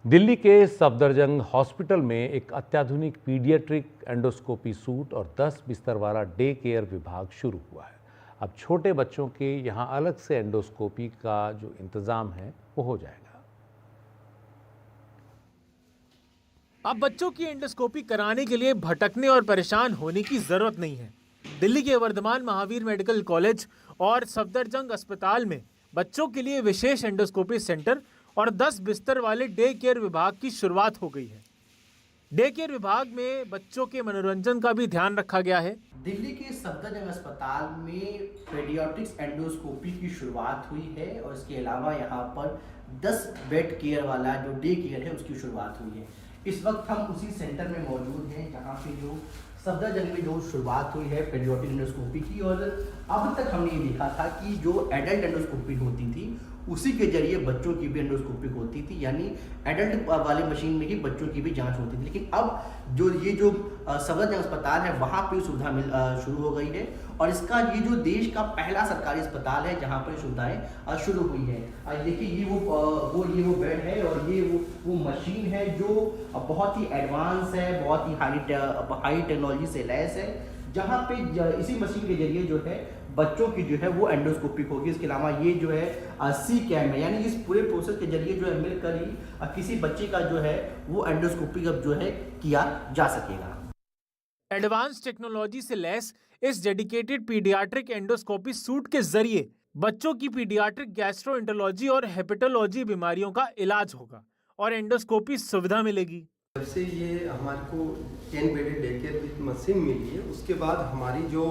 दिल्ली के सफदरजंग हॉस्पिटल में एक अत्याधुनिक पीडियाट्रिक एंडोस्कोपी सूट और 10 बिस्तर वाला डे केयर विभाग शुरू हुआ है। अब छोटे बच्चों के यहाँ अलग से एंडोस्कोपी का जो इंतजाम है वो हो जाएगा। अब बच्चों की एंडोस्कोपी कराने के लिए भटकने और परेशान होने की जरूरत नहीं है। दिल्ली के वर्धमान महावीर मेडिकल कॉलेज और सफदरजंग अस्पताल में बच्चों के लिए विशेष एंडोस्कोपी सेंटर और 10 बिस्तर वाले डे केयर विभाग की शुरुआत हो गई है। डे केयर विभाग में बच्चों के मनोरंजन का भी ध्यान रखा गया है। दिल्ली के सफदरजंग अस्पताल में पीडियाट्रिक्स एंडोस्कोपी की शुरुआत हुई है और इसके अलावा यहाँ पर 10 बेड केयर वाला जो डे केयर है उसकी शुरुआत हुई है। इस वक्त हम उसी सेंटर में मौजूद हैं जहाँ पे जो सफदरजंग में जो शुरुआत हुई है पीडियाट्रिक एंडोस्कोपी की। और अब तक हमने ये देखा था कि जो एडल्ट एंडोस्कोपी होती थी उसी के जरिए बच्चों की भी एंडोस्कोपी होती थी, यानी एडल्ट वाले मशीन में ही बच्चों की भी जांच होती थी। लेकिन अब जो सफदरजंग अस्पताल है वहाँ पे सुविधा शुरू हो गई है और इसका ये जो देश का पहला सरकारी अस्पताल है जहाँ पर सुविधाएं शुरू हुई है। देखिए ये वो बेड है और ये वो मशीन है जो बहुत ही एडवांस है, बहुत ही हाई टेक्नोलॉजी से लैस है, जहाँ पे इसी मशीन के जरिए जो है बच्चों की जो है वो एंडोस्कोपी होगी। इसके अलावा ये जो है सी कैम है, यानी इस पूरे प्रोसेस के जरिए जो है मिलकर ही किसी बच्चे का जो है वो एंडोस्कोपी जो है किया जा सकेगा। एडवांस टेक्नोलॉजी से लैस इस डेडिकेटेड पीडियाट्रिक एंडोस्कोपी सूट के जरिए बच्चों की पीडियाट्रिक गैस्ट्रोएंटरोलॉजी और हेपेटोलॉजी बीमारियों का इलाज होगा और एंडोस्कोपी सुविधा मिलेगी। जब से ये हमारे को 10 bedded day care with machine मिली है उसके बाद हमारी जो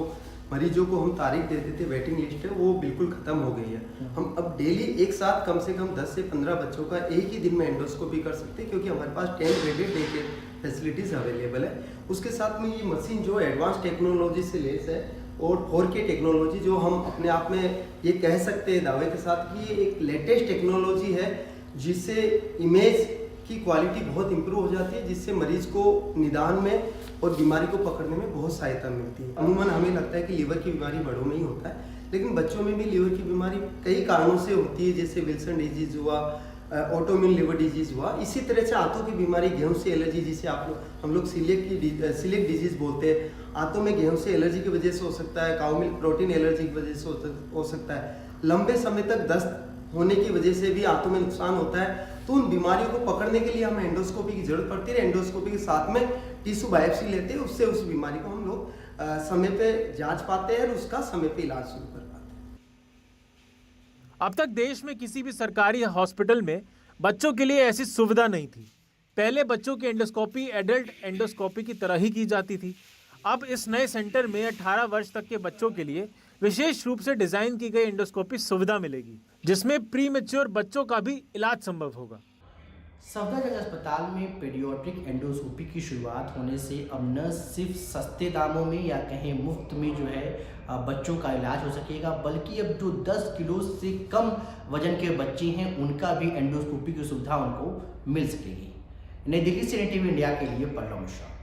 मरीजों को हम तारीख देते थे वेटिंग लिस्ट है वो बिल्कुल ख़त्म हो गई है। हम अब डेली एक साथ कम से कम 10 से 15 बच्चों का एक ही दिन में एंडोस्कोपी कर सकते हैं, क्योंकि हमारे पास 10 bedded day care facilities available है। उसके साथ में ये मशीन जो एडवांस टेक्नोलॉजी से लेस है और 4K टेक्नोलॉजी, जो हम अपने आप में ये कह सकते हैं दावे के साथ कि ये एक लेटेस्ट टेक्नोलॉजी है जिससे इमेज की क्वालिटी बहुत इंप्रूव हो जाती है, जिससे मरीज को निदान में और बीमारी को पकड़ने में बहुत सहायता मिलती है। अमूमन हमें लगता है कि लीवर की बीमारी बड़ों में ही होता है, लेकिन बच्चों में भी लीवर की बीमारी कई कारणों से होती है, जैसे विल्सन डिजीज हुआ, ऑटोइम्यून लिवर डिजीज हुआ। इसी तरह से आंतों की बीमारी, गेहूं से एलर्जी, जिसे हम लोग सिलिक डिजीज बोलते हैं, आंतों में गेहूं से एलर्जी की वजह से हो सकता है, काउ मिल्क प्रोटीन एलर्जी की वजह से हो सकता है, लंबे समय तक दस्त होने की वजह से भी आंतों में नुकसान होता है। तो उन बीमारियों को पकड़ने के लिए हमें एंडोस्कोपी की जरूरत पड़ती है। एंडोस्कोपी के साथ में टिश्यू बायोप्सी लेते हैं, उससे उस बीमारी को हम लोग समय पे जांच पाते हैं और उसका समय पे इलाज शुरू कर पाते हैं। अब तक देश में किसी भी सरकारी हॉस्पिटल में बच्चों के लिए ऐसी सुविधा नहीं थी। पहले बच्चों की एंडोस्कोपी एडल्ट एंडोस्कोपी की तरह ही की जाती थी। अब इस नए सेंटर में 18 वर्ष तक के बच्चों के लिए विशेष रूप से डिजाइन की गई एंडोस्कोपी सुविधा मिलेगी, जिसमें प्री मैच्योर बच्चों का भी इलाज संभव होगा। सफदरजंग अस्पताल में पीडियाट्रिक एंडोस्कोपी की शुरुआत होने से अब न सिर्फ सस्ते दामों में या कहीं मुफ्त में जो है बच्चों का इलाज हो सकेगा, बल्कि अब जो 10 किलो से कम वजन के बच्चे हैं उनका भी एंडोस्कोपी की सुविधा उनको मिल सकेगी। नई दिल्ली से NTV इंडिया के लिए पल्लव मिश्रा।